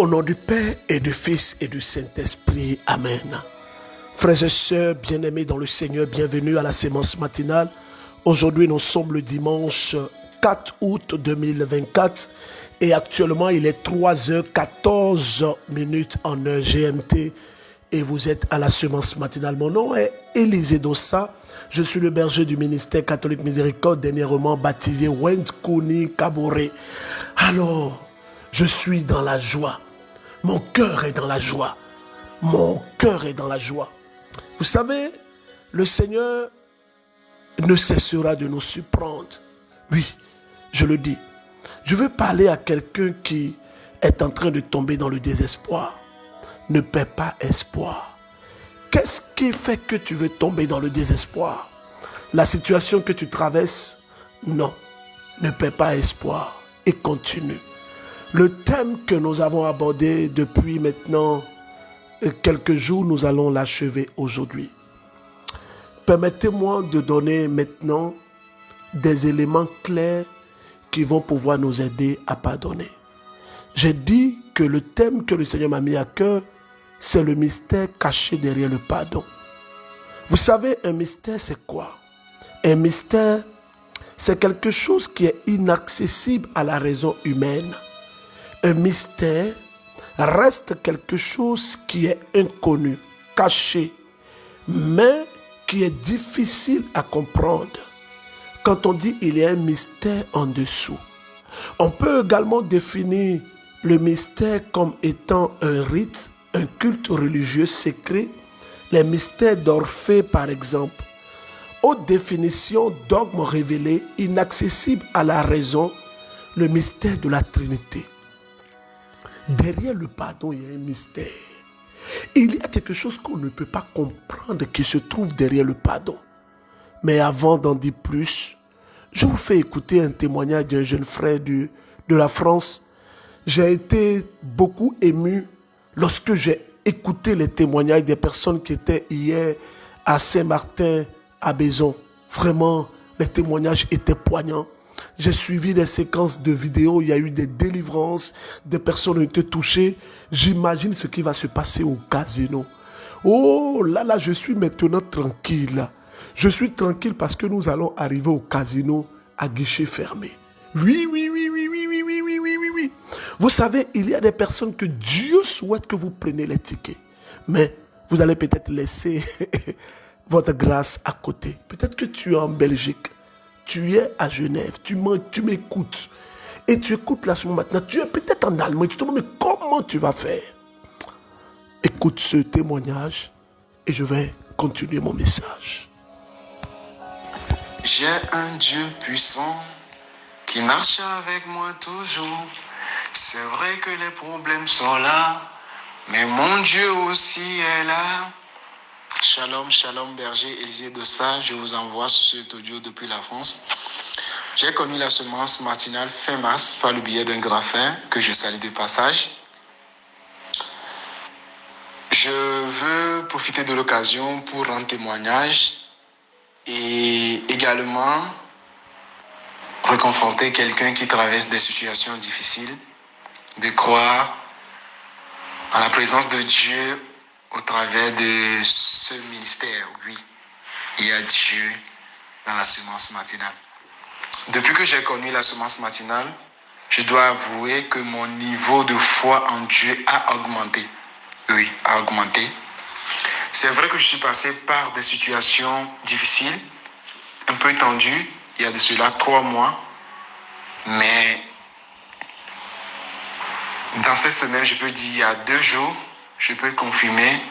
Au nom du Père et du Fils et du Saint-Esprit. Amen. Frères et sœurs bien-aimés dans le Seigneur, bienvenue à la sémence matinale. Aujourd'hui, nous sommes le dimanche 4 août 2024 et actuellement, il est 3h14 en heure GMT et vous êtes à la sémence matinale. Mon nom est Élisée Dossa. Je suis le berger du ministère catholique Miséricorde, dernièrement baptisé Wendkouni Kabore. Alors, je suis dans la joie. Mon cœur est dans la joie. Mon cœur est dans la joie. Vous savez, le Seigneur ne cessera de nous surprendre. Oui, je le dis. Je veux parler à quelqu'un qui est en train de tomber dans le désespoir. Ne perds pas espoir. Qu'est-ce qui fait que tu veux tomber dans le désespoir? La situation que tu traverses? Non. Ne perds pas espoir et continue. Le thème que nous avons abordé depuis maintenant quelques jours, nous allons l'achever aujourd'hui. Permettez-moi de donner maintenant des éléments clairs qui vont pouvoir nous aider à pardonner. J'ai dit que le thème que le Seigneur m'a mis à cœur, c'est le mystère caché derrière le pardon. Vous savez, un mystère, c'est quoi? Un mystère, c'est quelque chose qui est inaccessible à la raison humaine. Un mystère reste quelque chose qui est inconnu, caché, mais qui est difficile à comprendre. Quand on dit il y a un mystère en dessous, on peut également définir le mystère comme étant un rite, un culte religieux secret, les mystères d'Orphée par exemple. Haute définition, dogme révélé, inaccessible à la raison, le mystère de la Trinité. Derrière le pardon, il y a un mystère. Il y a quelque chose qu'on ne peut pas comprendre qui se trouve derrière le pardon. Mais avant d'en dire plus, je vous fais écouter un témoignage d'un jeune frère de la France. J'ai été beaucoup ému lorsque j'ai écouté les témoignages des personnes qui étaient hier à Saint-Martin, à Bézon. Vraiment, les témoignages étaient poignants. J'ai suivi des séquences de vidéos, il y a eu des délivrances, des personnes ont été touchées. J'imagine ce qui va se passer au casino. Oh là, je suis maintenant tranquille. Je suis tranquille parce que nous allons arriver au casino à guichet fermé. Oui. Vous savez, il y a des personnes que Dieu souhaite que vous preniez les tickets. Mais vous allez peut-être laisser votre grâce à côté. Peut-être que tu es en Belgique. Tu es à Genève, tu m'écoutes et tu écoutes là ce matin, tu es peut-être en Allemagne, tu te demandes mais comment tu vas faire? Écoute ce témoignage et je vais continuer mon message. J'ai un Dieu puissant qui marche avec moi toujours. C'est vrai que les problèmes sont là, mais mon Dieu aussi est là. Shalom, shalom, berger Élisée Dossa, je vous envoie cet audio depuis la France. J'ai connu la semence matinale fin mars par le biais d'un grand frère que je salue de passage. Je veux profiter de l'occasion pour rendre témoignage et également réconforter quelqu'un qui traverse des situations difficiles, de croire en la présence de Dieu au travers de ce ministère. Oui, il y a Dieu dans la semence matinale. Depuis que j'ai connu la semence matinale, je dois avouer que mon niveau de foi en Dieu a augmenté. Oui, a augmenté. C'est vrai que je suis passé par des situations difficiles, un peu tendues, il y a de cela 3 mois, mais dans cette semaine, je peux dire, il y a 2 jours, je peux confirmer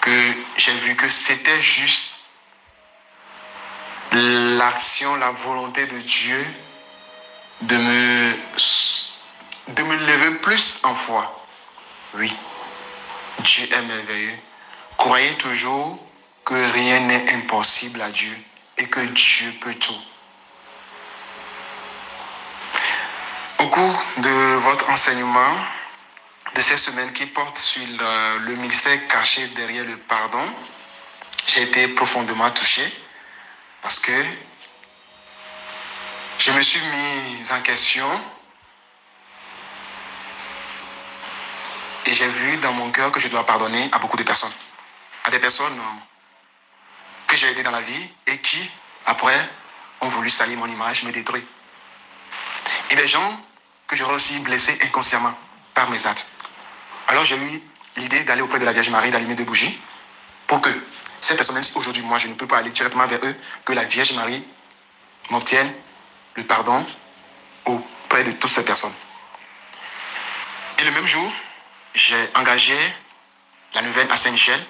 que j'ai vu que c'était juste l'action, la volonté de Dieu de me lever plus en foi. Oui, Dieu est merveilleux. Croyez toujours que rien n'est impossible à Dieu et que Dieu peut tout. Au cours de votre enseignement de cette semaine qui porte sur le mystère caché derrière le pardon, j'ai été profondément touché parce que je me suis mis en question Et j'ai vu dans mon cœur que je dois pardonner à beaucoup de personnes. À des personnes que j'ai aidées dans la vie et qui, après, ont voulu salir mon image, me détruire. Et des gens que j'aurais aussi blessés inconsciemment par mes actes. Alors j'ai eu l'idée d'aller auprès de la Vierge Marie, d'allumer 2 bougies, pour que ces personnes, même si aujourd'hui moi je ne peux pas aller directement vers eux, que la Vierge Marie m'obtienne le pardon auprès de toutes ces personnes. Et le même jour, j'ai engagé la neuvaine à Saint-Michel.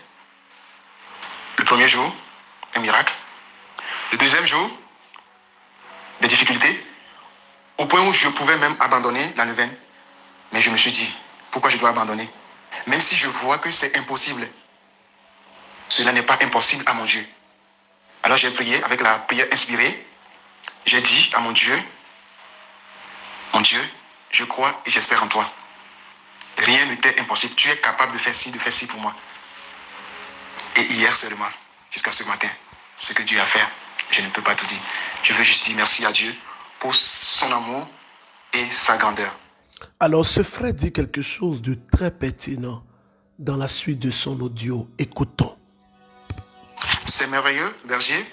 Le premier jour, un miracle. Le deuxième jour, des difficultés, au point où je pouvais même abandonner la neuvaine. Mais je me suis dit, pourquoi je dois abandonner? Même si je vois que c'est impossible, cela n'est pas impossible à mon Dieu. Alors j'ai prié avec la prière inspirée. J'ai dit à mon Dieu, je crois et j'espère en toi. Rien n'était impossible. Tu es capable de faire ci pour moi. Et hier seulement, jusqu'à ce matin, ce que Dieu a fait, je ne peux pas tout dire. Je veux juste dire merci à Dieu pour son amour et sa grandeur. Alors ce frère dit quelque chose de très pertinent dans la suite de son audio. Écoutons. C'est merveilleux, berger.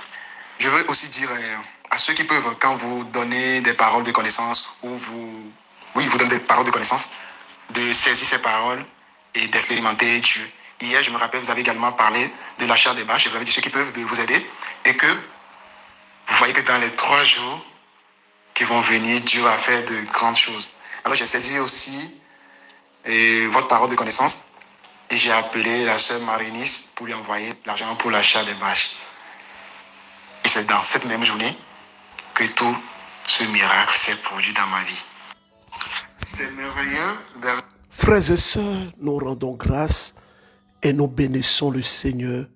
Je veux aussi dire à ceux qui peuvent, quand vous donnez des paroles de connaissance, ou vous donnez des paroles de connaissance, de saisir ces paroles et d'expérimenter Dieu. Hier, je me rappelle, vous avez également parlé de l'achat des bâches et vous avez dit ceux qui peuvent de vous aider et que vous voyez que dans les 3 jours qui vont venir, Dieu va faire de grandes choses. Alors, j'ai saisi aussi votre parole de connaissance et j'ai appelé la sœur Marinis pour lui envoyer l'argent pour l'achat des bâches. Et c'est dans cette même journée que tout ce miracle s'est produit dans ma vie. C'est merveilleux. Frères et sœurs, nous rendons grâce et nous bénissons le Seigneur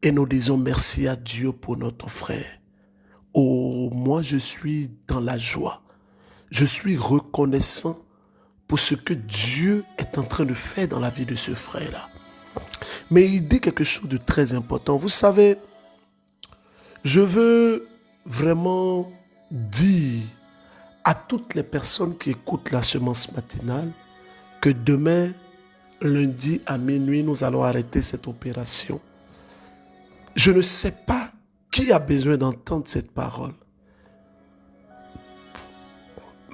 et nous disons merci à Dieu pour notre frère. Oh, moi je suis dans la joie. Je suis reconnaissant pour ce que Dieu est en train de faire dans la vie de ce frère-là. Mais il dit quelque chose de très important. Vous savez, je veux vraiment dire à toutes les personnes qui écoutent la semence matinale que demain, lundi à minuit, nous allons arrêter cette opération. Je ne sais pas qui a besoin d'entendre cette parole.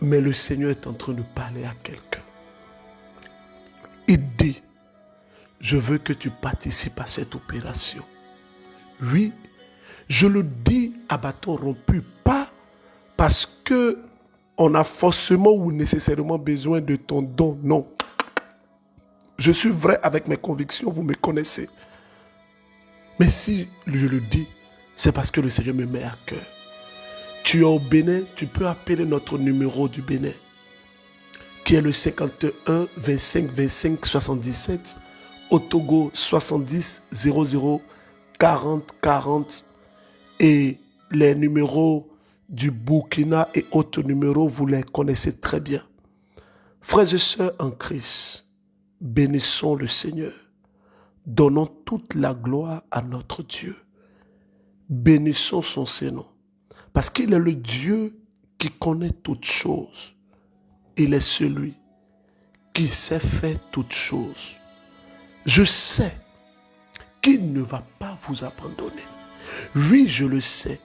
Mais le Seigneur est en train de parler à quelqu'un. Il dit, je veux que tu participes à cette opération. Oui, je le dis à bâton rompu, pas parce que on a forcément ou nécessairement besoin de ton don, non. Je suis vrai avec mes convictions, vous me connaissez. Mais si je le dis, c'est parce que le Seigneur me met à cœur. Tu es au Bénin, tu peux appeler notre numéro du Bénin, qui est le 51 25 25 77, au Togo 70 00 40 40, et les numéros du Burkina et autres numéros, vous les connaissez très bien. Frères et sœurs en Christ, bénissons le Seigneur. Donnons toute la gloire à notre Dieu. Bénissons son Saint-Nom. Parce qu'il est le Dieu qui connaît toutes choses. Il est celui qui sait faire toutes choses. Je sais qu'il ne va pas vous abandonner. Oui, je le sais.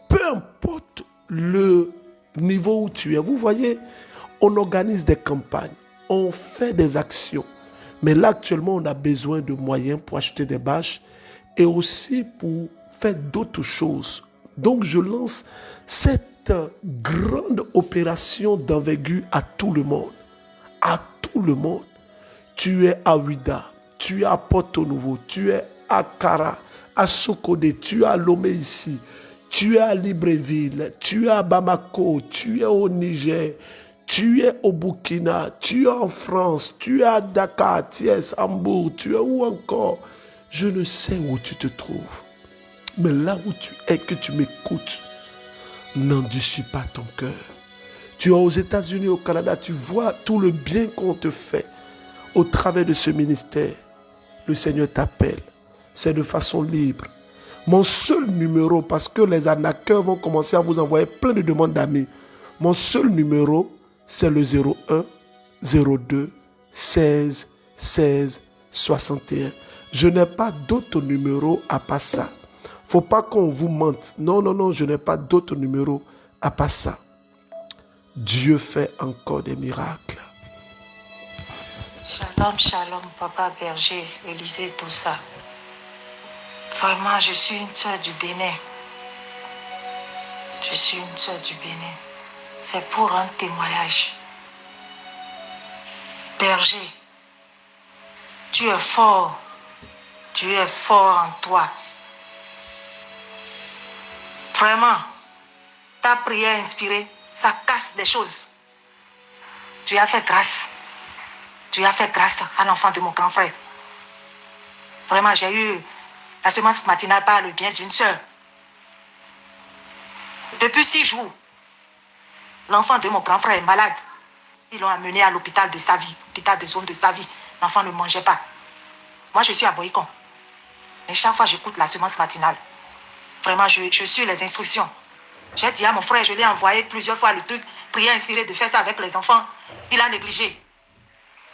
Peu importe le niveau où tu es. Vous voyez, on organise des campagnes, on fait des actions. Mais là, actuellement, on a besoin de moyens pour acheter des bâches et aussi pour faire d'autres choses. Donc, je lance cette grande opération d'envergure à tout le monde. À tout le monde. Tu es à Ouida, tu es à Porto Nouveau, tu es à Kara, à Sokodé, tu es à Lomé ici, tu es à Libreville, tu es à Bamako, tu es au Niger, tu es au Burkina, tu es en France, tu es à Dakar, Thiès, Hambourg, tu es où encore? Je ne sais où tu te trouves. Mais là où tu es, que tu m'écoutes, n'endurcis pas ton cœur. Tu es aux États-Unis, au Canada, tu vois tout le bien qu'on te fait au travers de ce ministère. Le Seigneur t'appelle. C'est de façon libre. Mon seul numéro, parce que les arnaqueurs vont commencer à vous envoyer plein de demandes d'amis. Mon seul numéro, c'est le 01 02 16 16 61. Je n'ai pas d'autre numéro à part ça. Faut pas qu'on vous mente. Non, non, non, je n'ai pas d'autre numéro à part ça. Dieu fait encore des miracles. Shalom, shalom, papa berger, Élisée, tout ça. Vraiment, je suis une sœur du Bénin. Je suis une sœur du Bénin. C'est pour un témoignage. Berger, tu es fort. Tu es fort en toi. Vraiment, ta prière inspirée, ça casse des choses. Tu as fait grâce. Tu as fait grâce à l'enfant de mon grand frère. Vraiment, j'ai eu la semence matinale par le bien d'une sœur. Depuis 6 jours, l'enfant de mon grand frère est malade. Ils l'ont amené à l'hôpital de Savie, l'hôpital de zone de Savie. L'enfant ne mangeait pas. Moi, je suis à Boycon. Et chaque fois, j'écoute la semence matinale. Vraiment, je suis les instructions. J'ai dit à mon frère, je lui ai envoyé plusieurs fois le truc, prière inspirée de faire ça avec les enfants. Il a négligé.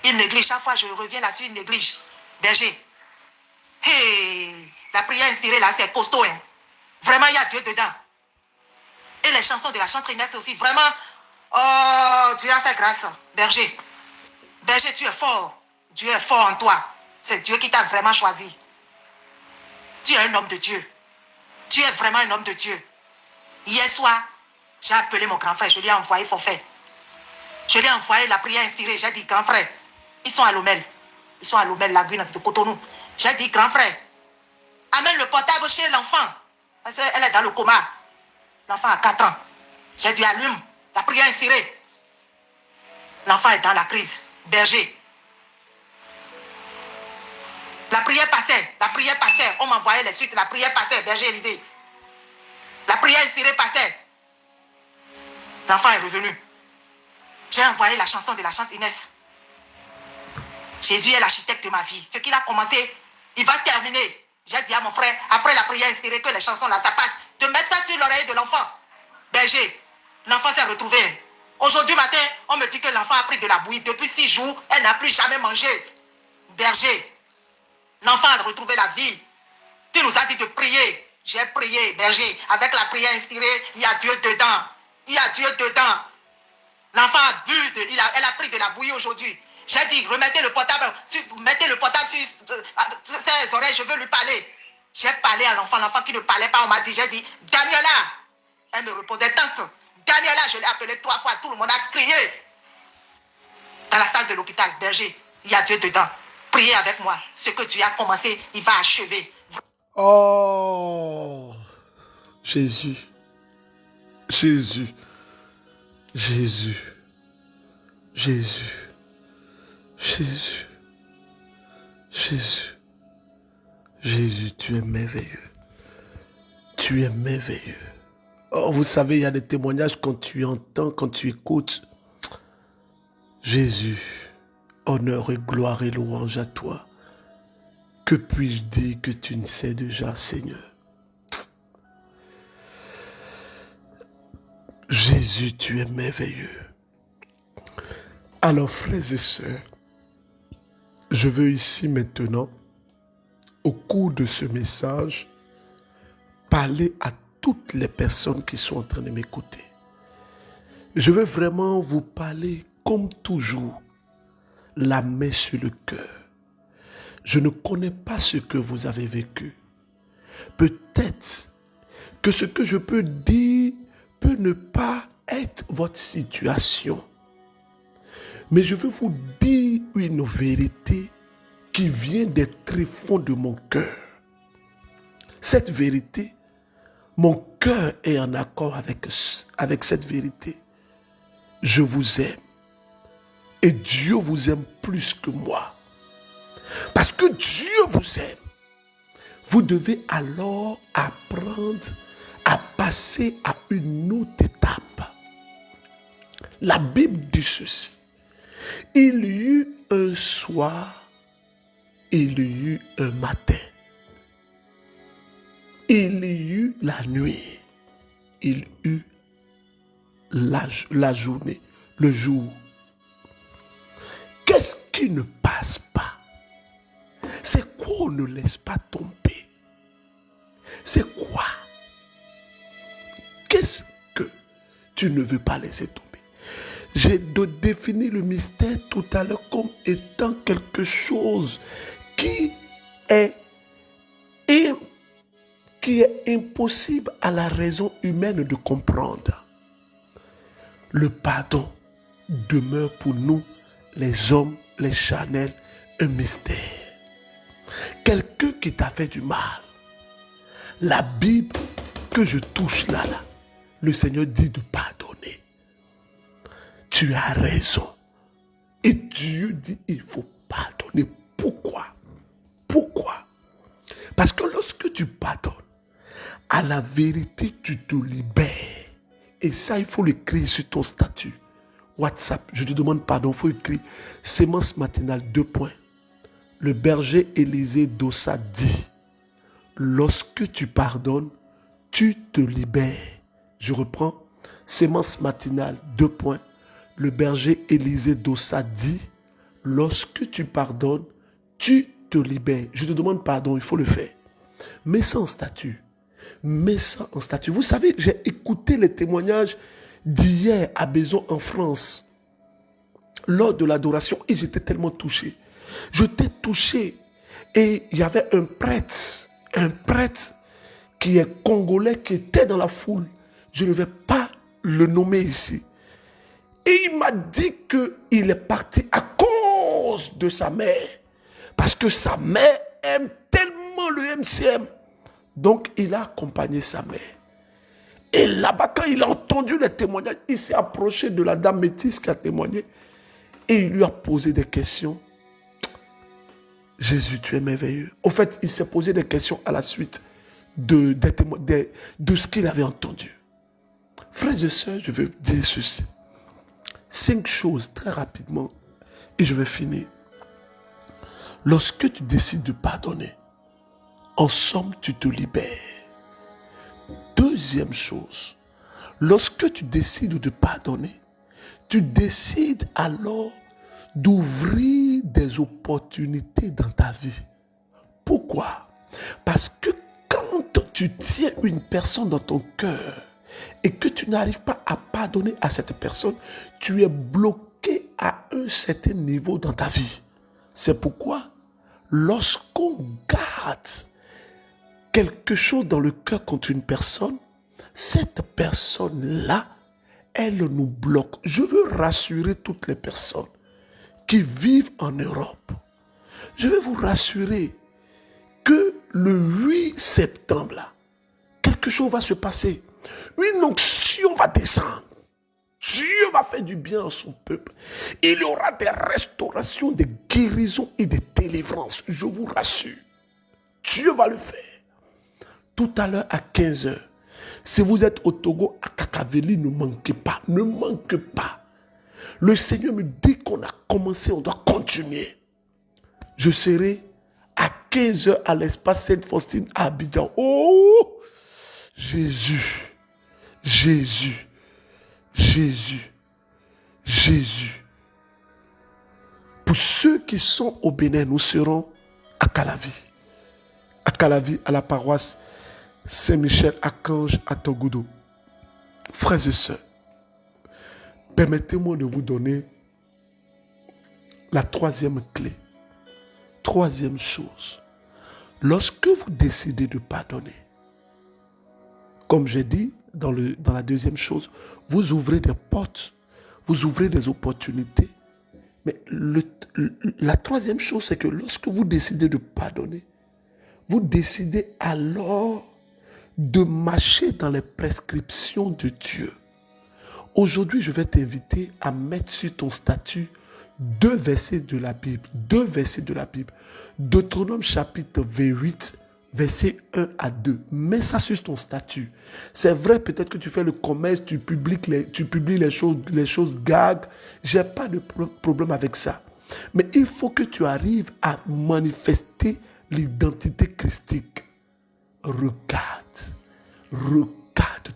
Il néglige. Chaque fois, je reviens là-dessus, il néglige. Berger. Hey, la prière inspirée là, c'est costaud. Hein. Vraiment, il y a Dieu dedans. Et les chansons de la chanteresse aussi. Vraiment, oh, Dieu a fait grâce. Berger. Berger, tu es fort. Dieu est fort en toi. C'est Dieu qui t'a vraiment choisi. Tu es un homme de Dieu. Tu es vraiment un homme de Dieu. Hier soir, j'ai appelé mon grand frère. Je lui ai envoyé forfait. Je lui ai envoyé la prière inspirée. J'ai dit, grand frère, ils sont à Lomel. Ils sont à Lomel, la Lagune de Cotonou. J'ai dit, grand frère, amène le portable chez l'enfant. Parce qu'elle est dans le coma. L'enfant a 4 ans. J'ai dit, allume la prière inspirée. L'enfant est dans la crise. Berger. La prière passait. La prière passait. On m'envoyait les suites. La prière passait. Berger Élisée. La prière inspirée passait. L'enfant est revenu. J'ai envoyé la chanson de la chante Inès. Jésus est l'architecte de ma vie. Ce qu'il a commencé, il va terminer. J'ai dit à mon frère, après la prière inspirée, que les chansons là, ça passe, de mettre ça sur l'oreille de l'enfant. Berger, l'enfant s'est retrouvé. Aujourd'hui matin, on me dit que l'enfant a pris de la bouillie. Depuis 6 jours, elle n'a plus jamais mangé. Berger, l'enfant a retrouvé la vie. Tu nous as dit de prier. J'ai prié, berger. Avec la prière inspirée, il y a Dieu dedans. Il y a Dieu dedans. L'enfant a bu, elle a pris de la bouillie aujourd'hui. J'ai dit, remettez le portable, mettez le portable sur ses oreilles, je veux lui parler. J'ai parlé à l'enfant qui ne parlait pas, on m'a dit, j'ai dit, Daniela. Elle me répondait, tante, Daniela, je l'ai appelée 3 fois, tout le monde a crié. Dans la salle de l'hôpital, berger, il y a Dieu dedans. Priez avec moi. Ce que Dieu a commencé, il va achever. Oh, Jésus, Jésus, Jésus, Jésus, Jésus, Jésus, Jésus, tu es merveilleux. Tu es merveilleux. Oh, vous savez, il y a des témoignages quand tu entends, quand tu écoutes. Jésus, honneur et gloire et louange à toi. Que puis-je dire que tu ne sais déjà, Seigneur? Jésus, tu es merveilleux. Alors, frères et sœurs, je veux ici maintenant, au cours de ce message, parler à toutes les personnes qui sont en train de m'écouter. Je veux vraiment vous parler, comme toujours, la main sur le cœur. Je ne connais pas ce que vous avez vécu. Peut-être que ce que je peux dire peut ne pas être votre situation. Mais je veux vous dire une vérité qui vient des tréfonds de mon cœur. Cette vérité, mon cœur est en accord avec cette vérité. Je vous aime. Et Dieu vous aime plus que moi. Parce que Dieu vous aime. Vous devez alors apprendre à passer à une autre étape. La Bible dit ceci. Il y eut un soir, il y eut un matin. Il y eut la nuit. Il y eut la journée, le jour. Qu'est-ce qui ne passe pas? C'est quoi on ne laisse pas tomber? C'est quoi? Qu'est-ce que tu ne veux pas laisser tomber? J'ai défini le mystère tout à l'heure comme étant quelque chose qui est impossible à la raison humaine de comprendre. Le pardon demeure pour nous, les hommes, les charnels, un mystère. Quelqu'un qui t'a fait du mal, la Bible que je touche là, le Seigneur dit de pardonner. Tu as raison. Et Dieu dit il faut pardonner. Pourquoi? Pourquoi? Parce que lorsque tu pardonnes, à la vérité, tu te libères. Et ça, il faut l'écrire sur ton statut. WhatsApp, je te demande pardon, il faut écrire sémence matinale, 2 points. Le berger Élisée Dossa dit, lorsque tu pardonnes, tu te libères. Je reprends, sémence matinale, 2 points. Le berger Élisée Dossa dit, lorsque tu pardonnes, tu te libères. Je te demande pardon, il faut le faire. Mets ça en statut. Mets ça en statut. Vous savez, j'ai écouté les témoignages d'hier à Bézon en France, lors de l'adoration, et j'étais tellement touché. J'étais touché. Et il y avait un prêtre qui est congolais, qui était dans la foule. Je ne vais pas le nommer ici. Et il m'a dit qu'il est parti à cause de sa mère. Parce que sa mère aime tellement le MCM. Donc, il a accompagné sa mère. Et là-bas, quand il a entendu les témoignages, il s'est approché de la dame métisse qui a témoigné. Et il lui a posé des questions. Jésus, tu es merveilleux. Au fait, il s'est posé des questions à la suite de ce qu'il avait entendu. Frères et sœurs, je veux dire ceci. 5 choses très rapidement et je vais finir. Lorsque tu décides de pardonner, en somme, tu te libères. Deuxième chose, lorsque tu décides de pardonner, tu décides alors d'ouvrir des opportunités dans ta vie. Pourquoi? Parce que quand tu tiens une personne dans ton cœur et que tu n'arrives pas à pardonner à cette personne, tu es bloqué à un certain niveau dans ta vie. C'est pourquoi, lorsqu'on garde quelque chose dans le cœur contre une personne, cette personne-là, elle nous bloque. Je veux rassurer toutes les personnes qui vivent en Europe. Je veux vous rassurer que le 8 septembre, là, quelque chose va se passer. Une onction va descendre. Dieu va faire du bien à son peuple. Il y aura des restaurations, des guérisons et des délivrances. Je vous rassure. Dieu va le faire. Tout à l'heure à 15h, si vous êtes au Togo, à Kakaveli, ne manquez pas. Ne manquez pas. Le Seigneur me dit qu'on a commencé, on doit continuer. Je serai à 15h à l'espace Sainte-Faustine à Abidjan. Oh, Jésus, Jésus, Jésus, Jésus. Pour ceux qui sont au Bénin, nous serons à Calavi. À Calavi, à la paroisse Saint-Michel-Archange à Togoudou. Frères et sœurs, permettez-moi de vous donner la troisième clé. Troisième chose. Lorsque vous décidez de pardonner, comme j'ai dit dans la deuxième chose, vous ouvrez des portes, vous ouvrez des opportunités. Mais la troisième chose, c'est que lorsque vous décidez de pardonner, vous décidez alors de marcher dans les prescriptions de Dieu. Aujourd'hui, je vais t'inviter à mettre sur ton statut 2 versets de la Bible. 2 versets de la Bible. Deutéronome chapitre 28, versets 1 à 2. Mets ça sur ton statut. C'est vrai, peut-être que tu fais le commerce, tu publies les choses gag. J'ai pas de problème avec ça. Mais il faut que tu arrives à manifester l'identité christique. Regarde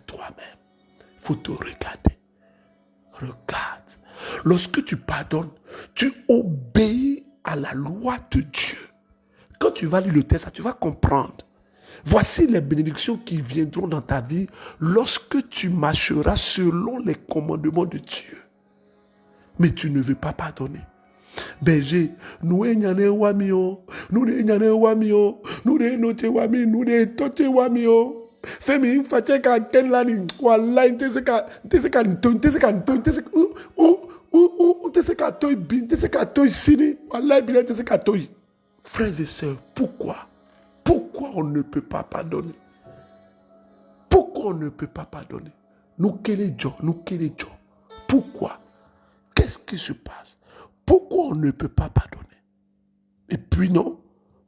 toi-même. Il faut te regarder. Regarde. Lorsque tu pardonnes, tu obéis à la loi de Dieu. Quand tu vas lire le texte, tu vas comprendre. Voici les bénédictions qui viendront dans ta vie lorsque tu marcheras selon les commandements de Dieu. Mais tu ne veux pas pardonner. Berger, nous enyane wamio, nous enyane wamio, nous note wami, nous tote wamio. Femi fache ka ken lani, wallahi nteseka toy bin, nteseka toy sini, wallahi bin nteseka toy. Frères et sœurs, pourquoi on ne peut pas pardonner? Pourquoi on ne peut pas pardonner? Nous quel Dieu? Pourquoi? Qu'est-ce qui se passe? Pourquoi on ne peut pas pardonner? Et puis non,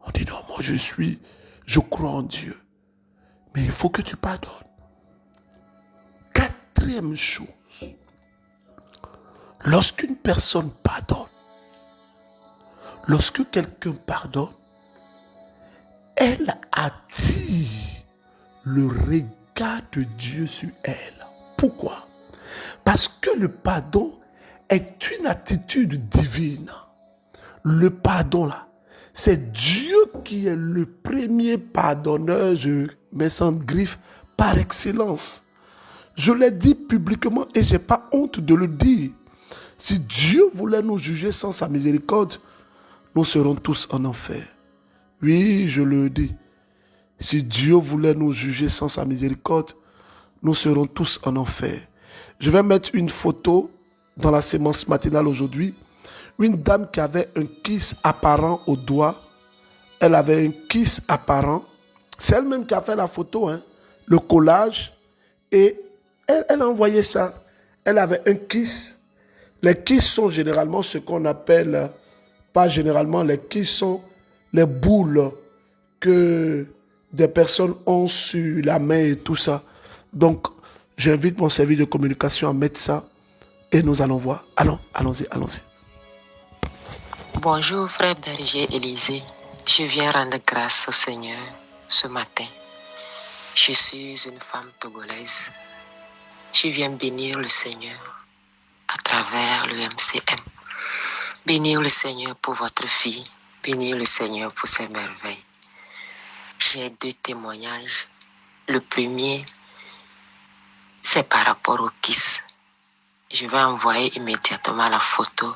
on dit non, moi je crois en Dieu. Mais il faut que tu pardonnes. Quatrième chose, lorsqu'une personne pardonne, lorsque quelqu'un pardonne, elle attire le regard de Dieu sur elle. Pourquoi? Parce que le pardon est une attitude divine. Le pardon là, c'est Dieu qui est le premier pardonneur, je mets ça en griffe, par excellence. Je l'ai dit publiquement et je n'ai pas honte de le dire. Si Dieu voulait nous juger sans sa miséricorde, nous serons tous en enfer. Oui, je le dis. Si Dieu voulait nous juger sans sa miséricorde, nous serons tous en enfer. Je vais mettre une photo dans la sémence matinale aujourd'hui. Une dame qui avait un kiss apparent au doigt. Elle avait un kiss apparent. C'est elle-même qui a fait la photo, le collage. Et elle a envoyé ça. Elle avait un kiss. Les kiss sont généralement ce qu'on appelle, pas généralement, les kiss sont les boules que des personnes ont sur la main et tout ça. Donc, j'invite mon service de communication à mettre ça et nous allons voir. Allons-y. Bonjour frère berger Élisée, je viens rendre grâce au Seigneur ce matin. Je suis une femme togolaise. Je viens bénir le Seigneur à travers le MCM. Bénir le Seigneur pour votre vie, bénir le Seigneur pour ses merveilles. J'ai 2 témoignages. Le premier, c'est par rapport au kiss. Je vais envoyer immédiatement la photo.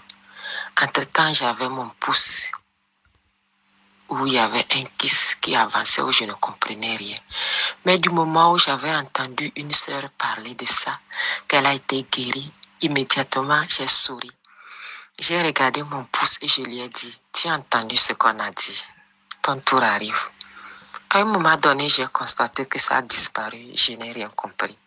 Entre-temps, j'avais mon pouce où il y avait un kiss qui avançait, où je ne comprenais rien. Mais du moment où j'avais entendu une sœur parler de ça, qu'elle a été guérie, immédiatement, j'ai souri. J'ai regardé mon pouce et je lui ai dit, tu as entendu ce qu'on a dit? Ton tour arrive. À un moment donné, j'ai constaté que ça a disparu. Je n'ai rien compris.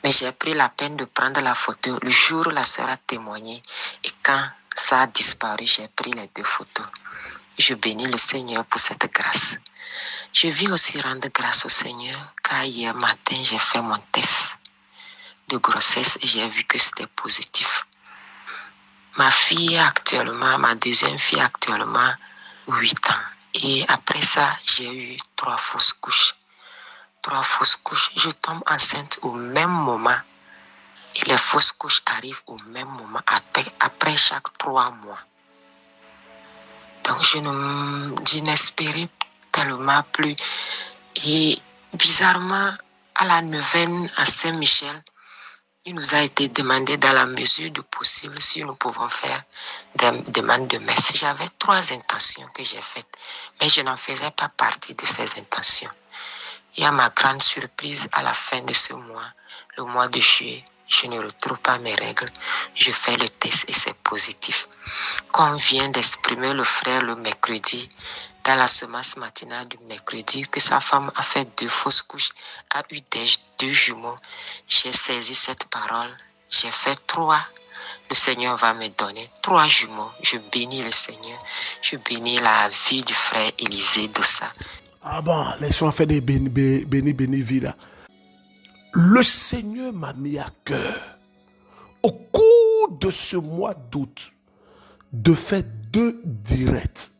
Mais j'ai pris la peine de prendre la photo le jour où la sœur a témoigné. Et quand ça a disparu, j'ai pris les 2 photos. Je bénis le Seigneur pour cette grâce. Je vis aussi rendre grâce au Seigneur car hier matin, j'ai fait mon test de grossesse et j'ai vu que c'était positif. Ma deuxième fille a actuellement 8 ans. Et après ça, j'ai eu 3 fausses couches. 3 fausses couches. Je tombe enceinte au même moment. Et les fausses couches arrivent au même moment, après chaque 3 mois. Donc je n'espérais tellement plus. Et bizarrement, à la neuvaine à Saint-Michel, il nous a été demandé dans la mesure du possible si nous pouvons faire des demandes de messe. J'avais 3 intentions que j'ai faites, mais je n'en faisais pas partie de ces intentions. Et à ma grande surprise, à la fin de ce mois, le mois de juillet, je ne retrouve pas mes règles. Je fais le test et c'est positif. Comme vient d'exprimer le frère le mercredi, dans la semence matinale du mercredi, que sa femme a fait 2 fausses couches, a eu 2 jumeaux. J'ai saisi cette parole. J'ai fait 3. Le Seigneur va me donner 3 jumeaux. Je bénis le Seigneur. Je bénis la vie du frère Élisée Dossa. Ah bon, laissons faire des béni vie là. Le Seigneur m'a mis à cœur, au cours de ce mois d'août, de faire 2 directs.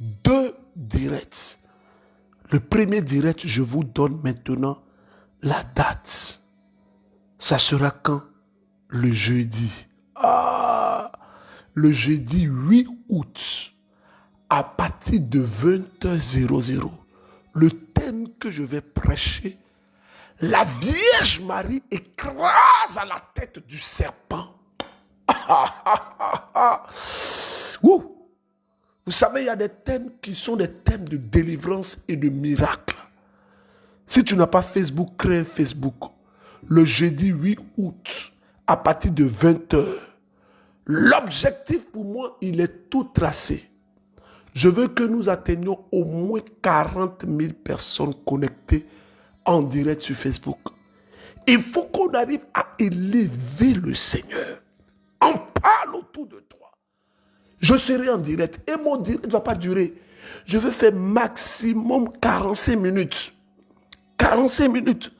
2 directs. Le premier direct, je vous donne maintenant la date. Ça sera quand? Le jeudi. Le jeudi 8 août à partir de 20h00, le thème que je vais prêcher, la Vierge Marie écrase à la tête du serpent. Ouh. Vous savez, il y a des thèmes qui sont des thèmes de délivrance et de miracle. Si tu n'as pas Facebook, crée un Facebook. Le jeudi 8 août, à partir de 20h. L'objectif pour moi, il est tout tracé. Je veux que nous atteignions au moins 40 000 personnes connectées en direct sur Facebook. Il faut qu'on arrive à élever le Seigneur. On parle autour de toi. Je serai en direct et mon direct ne va pas durer. Je vais faire maximum 45 minutes. 45 minutes.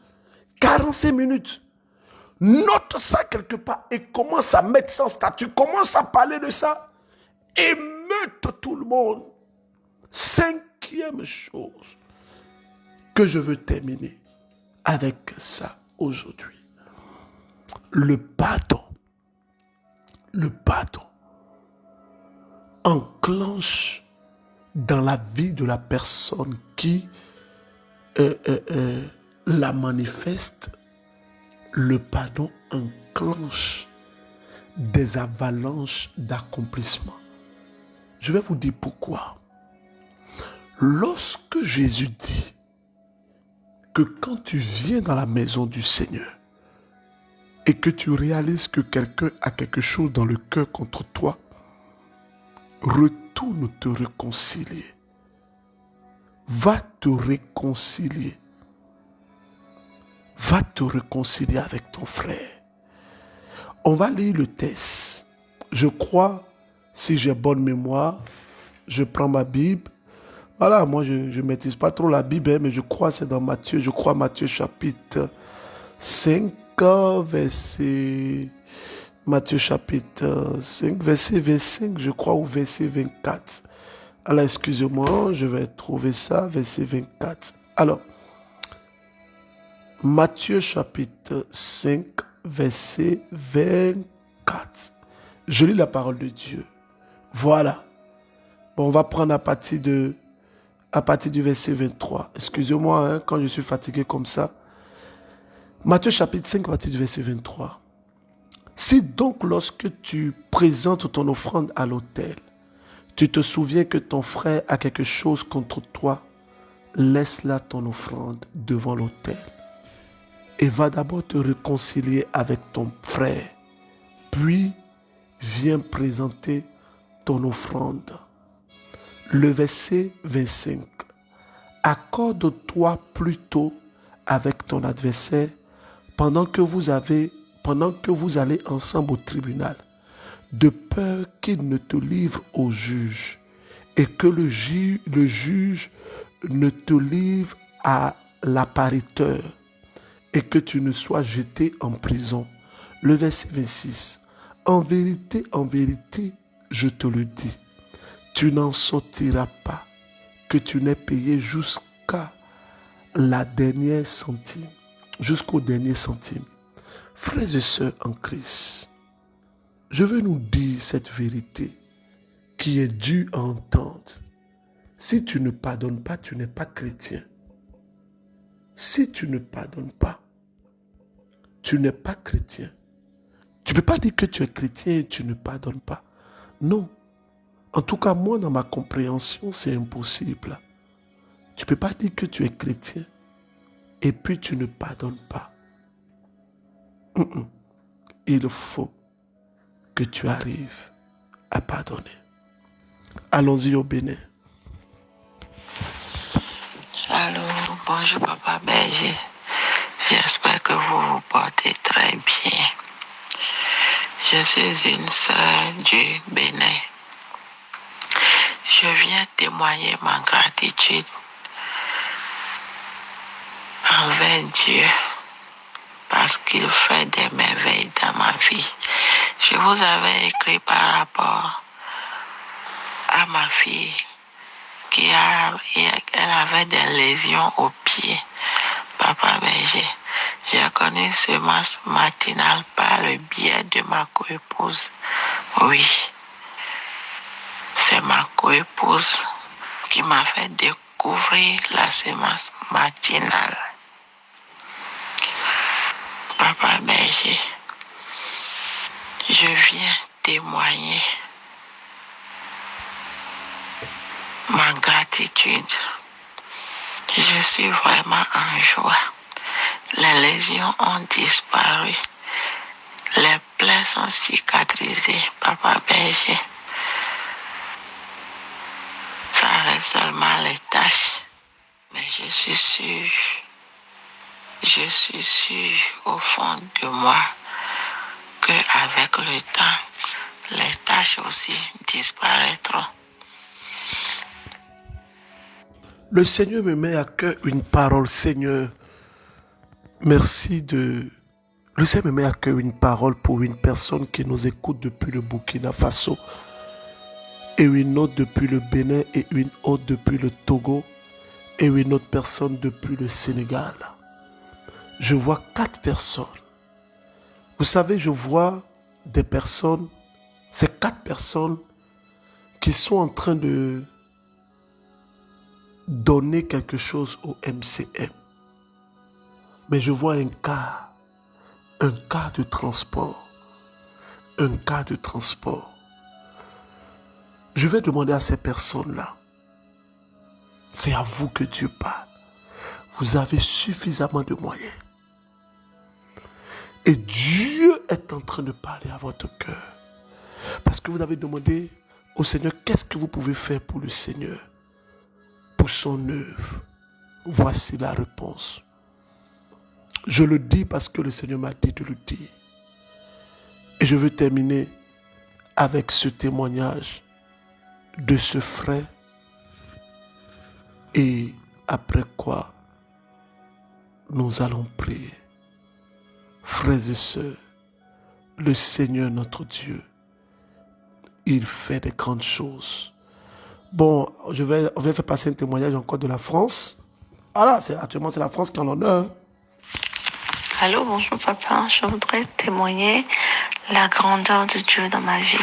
45 minutes. Note ça quelque part et commence à mettre ça en statut. Commence à parler de ça. Émeute tout le monde. 5e chose que je veux terminer avec ça aujourd'hui. Le pardon. Le pardon enclenche dans la vie de la personne qui la manifeste. Le pardon enclenche des avalanches d'accomplissement. Je vais vous dire pourquoi. Lorsque Jésus dit que quand tu viens dans la maison du Seigneur et que tu réalises que quelqu'un a quelque chose dans le cœur contre toi, retourne te réconcilier. Va te réconcilier. Va te réconcilier avec ton frère. On va lire le texte. Je crois, si j'ai bonne mémoire, je prends ma Bible. Voilà, moi je ne maîtrise pas trop la Bible, mais je crois que c'est dans Matthieu. Je crois Matthieu chapitre 5, verset... Matthieu chapitre 5, verset 25, je crois, ou verset 24. Alors, excusez-moi, je vais trouver ça, verset 24. Alors, Matthieu chapitre 5, verset 24. Je lis la parole de Dieu. Voilà. Bon, on va prendre à partir du verset 23. Excusez-moi, hein, quand je suis fatigué comme ça. Matthieu chapitre 5, à partir du verset 23. Si donc lorsque tu présentes ton offrande à l'autel, tu te souviens que ton frère a quelque chose contre toi, laisse là ton offrande devant l'autel et va d'abord te réconcilier avec ton frère, puis viens présenter ton offrande. Le verset 25. Accorde-toi plutôt avec ton adversaire pendant que vous allez ensemble au tribunal, de peur qu'il ne te livre au juge et que le juge ne te livre à l'appariteur et que tu ne sois jeté en prison. Le verset 26. En vérité, je te le dis, tu n'en sortiras pas que tu n'aies payé jusqu'au dernier centime. Frères et sœurs en Christ, je veux nous dire cette vérité qui est due à entendre. Si tu ne pardonnes pas, tu n'es pas chrétien. Si tu ne pardonnes pas, tu n'es pas chrétien. Tu ne peux pas dire que tu es chrétien et tu ne pardonnes pas. Non. En tout cas, moi, dans ma compréhension, c'est impossible. Tu ne peux pas dire que tu es chrétien et puis tu ne pardonnes pas. Il faut que tu arrives à pardonner. Allons-y au Bénin. Allô, bonjour Papa Berger. J'espère que vous vous portez très bien. Je suis une sœur du Bénin. Je viens témoigner ma gratitude envers Dieu parce qu'il fait des merveilles dans ma vie. Je vous avais écrit par rapport à ma fille elle avait des lésions aux pieds. Papa Berger, j'ai connu ce matinal par le biais de ma co-épouse. Oui, c'est ma co-épouse qui m'a fait découvrir la semence matinale. Papa Berger, je viens témoigner ma gratitude. Je suis vraiment en joie. Les lésions ont disparu. Les plaies sont cicatrisées, Papa Berger. Ça reste seulement les taches. Mais je suis sûr au fond de moi qu'avec le temps, les taches aussi disparaîtront. Le Seigneur me met à cœur une parole, Seigneur. Merci de... Le Seigneur me met à cœur une parole pour une personne qui nous écoute depuis le Burkina Faso, et une autre depuis le Bénin, et une autre depuis le Togo, et une autre personne depuis le Sénégal. Je vois 4 personnes. Vous savez, je vois des personnes, ces 4 personnes qui sont en train de donner quelque chose au MCM. Mais je vois un cas de transport. Un cas de transport. Je vais demander à ces personnes-là, c'est à vous que Dieu parle. Vous avez suffisamment de moyens. Et Dieu est en train de parler à votre cœur. Parce que vous avez demandé au Seigneur, qu'est-ce que vous pouvez faire pour le Seigneur, pour son œuvre. Voici la réponse. Je le dis parce que le Seigneur m'a dit de le dire. Et je veux terminer avec ce témoignage de ce frère. Et après quoi, nous allons prier. Frères et sœurs, le Seigneur notre Dieu, il fait des grandes choses. Bon, on va faire passer un témoignage encore de la France. Ah là, actuellement c'est la France qui a l'honneur. Allô, bonjour papa. Je voudrais témoigner la grandeur de Dieu dans ma vie.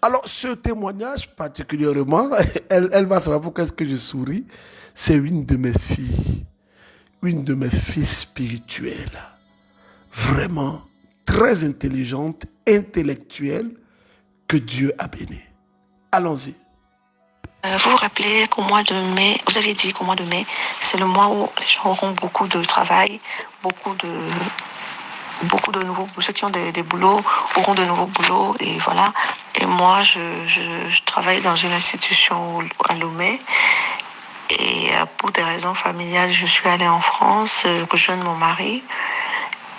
Alors, ce témoignage particulièrement, elle va savoir pourquoi est-ce que je souris. C'est une de mes filles spirituelles. Vraiment très intelligente, intellectuelle, que Dieu a bénie. Allons-y. Vous vous rappelez qu'au mois de mai, vous aviez dit qu'au mois de mai, c'est le mois où les gens auront beaucoup de travail, beaucoup de nouveaux, ceux qui ont des boulots auront de nouveaux boulots, et voilà. Et moi, je travaille dans une institution à Lomé, et pour des raisons familiales, je suis allée en France, rejoindre mon mari.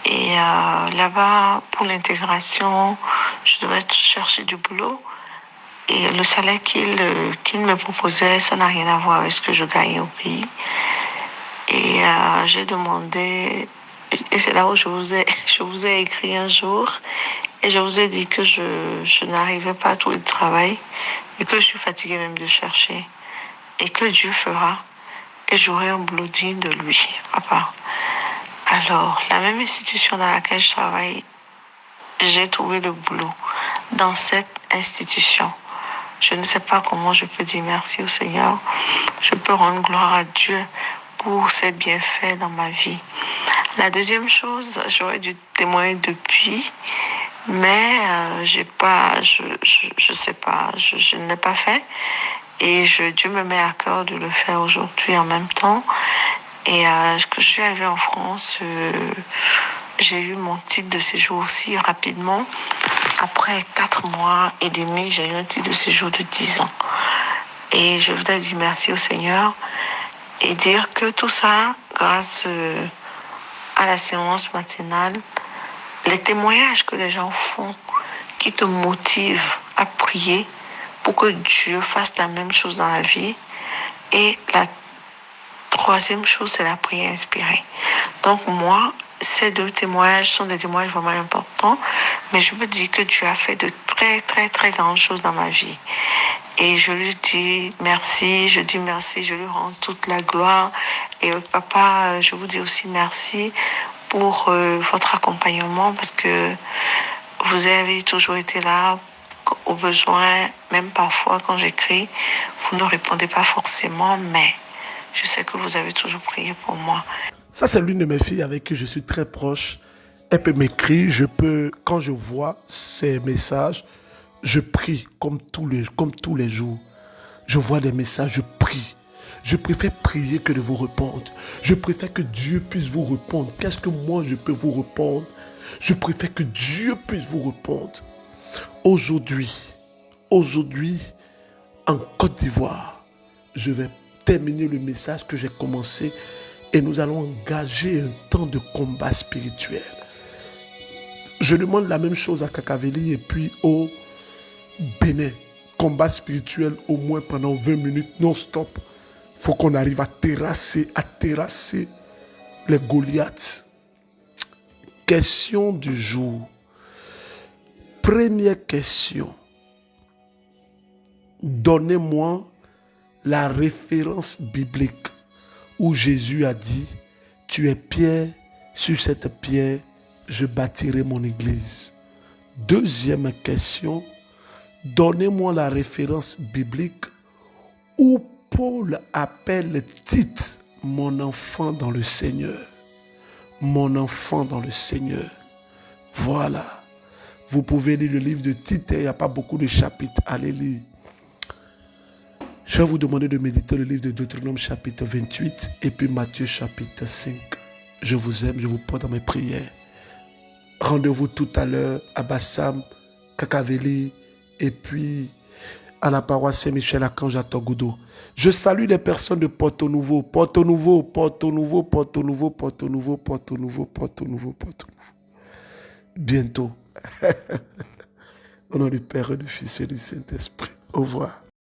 Et là-bas, pour l'intégration, je devais chercher du boulot. Et le salaire qu'il me proposait, ça n'a rien à voir avec ce que je gagnais au pays. Et j'ai demandé, et c'est là où je vous ai écrit un jour, et je vous ai dit que je n'arrivais pas à trouver de travail, et que je suis fatiguée même de chercher, et que Dieu fera, et j'aurai un boulot digne de lui, papa. Alors, la même institution dans laquelle je travaille, j'ai trouvé le boulot dans cette institution. Je ne sais pas comment je peux dire merci au Seigneur. Je peux rendre gloire à Dieu pour ses bienfaits dans ma vie. La deuxième chose, j'aurais dû témoigner depuis, mais je ne l'ai pas fait. Et Dieu me met à cœur de le faire aujourd'hui en même temps. Et quand je suis arrivée en France, j'ai eu mon titre de séjour aussi rapidement. Après 4 mois et demi, j'ai eu un titre de séjour de 10 ans. Et je voudrais dire merci au Seigneur et dire que tout ça, grâce à la séance matinale, les témoignages que les gens font qui te motivent à prier pour que Dieu fasse la même chose dans la vie. Et la troisième chose, c'est la prière inspirée. Donc moi, ces 2 témoignages sont des témoignages vraiment importants, mais je me dis que Dieu a fait de très, très, très grandes choses dans ma vie. Et je lui dis merci, je lui rends toute la gloire. Et papa, je vous dis aussi merci pour votre accompagnement, parce que vous avez toujours été là aux besoins, même parfois quand j'écris, vous ne répondez pas forcément, mais je sais que vous avez toujours prié pour moi. Ça, c'est l'une de mes filles avec qui je suis très proche. Elle peut m'écrire, quand je vois ces messages, je prie comme tous les jours. Je vois des messages, je prie. Je préfère prier que de vous répondre. Je préfère que Dieu puisse vous répondre. Qu'est-ce que moi je peux vous répondre? Je préfère que Dieu puisse vous répondre. Aujourd'hui, en Côte d'Ivoire, je vais terminer le message que j'ai commencé et nous allons engager un temps de combat spirituel. Je demande la même chose à Kakaveli et puis au Bénin. Combat spirituel au moins pendant 20 minutes non-stop. Il faut qu'on arrive à terrasser les Goliaths. Question du jour. Première question. Donnez-moi la référence biblique où Jésus a dit « Tu es pierre, sur cette pierre, je bâtirai mon église. » Deuxième question. Donnez-moi la référence biblique où Paul appelle Tite « mon enfant dans le Seigneur ». Mon enfant dans le Seigneur. Voilà. Vous pouvez lire le livre de Tite, il n'y a pas beaucoup de chapitres. Allez lire. Je vais vous demander de méditer le livre de Deutéronome chapitre 28 et puis Matthieu chapitre 5. Je vous aime, je vous prends dans mes prières. Rendez-vous tout à l'heure à Bassam, Kakaveli et puis à la paroisse Saint-Michel-Archange à Togoudou. Je salue les personnes de Porto Nouveau. Porto Nouveau, Porto Nouveau, Porto Nouveau, Porto Nouveau, Porto Nouveau, Porto Nouveau, Porto Nouveau. Bientôt. Au nom du Père et du Fils et du Saint-Esprit. Au revoir.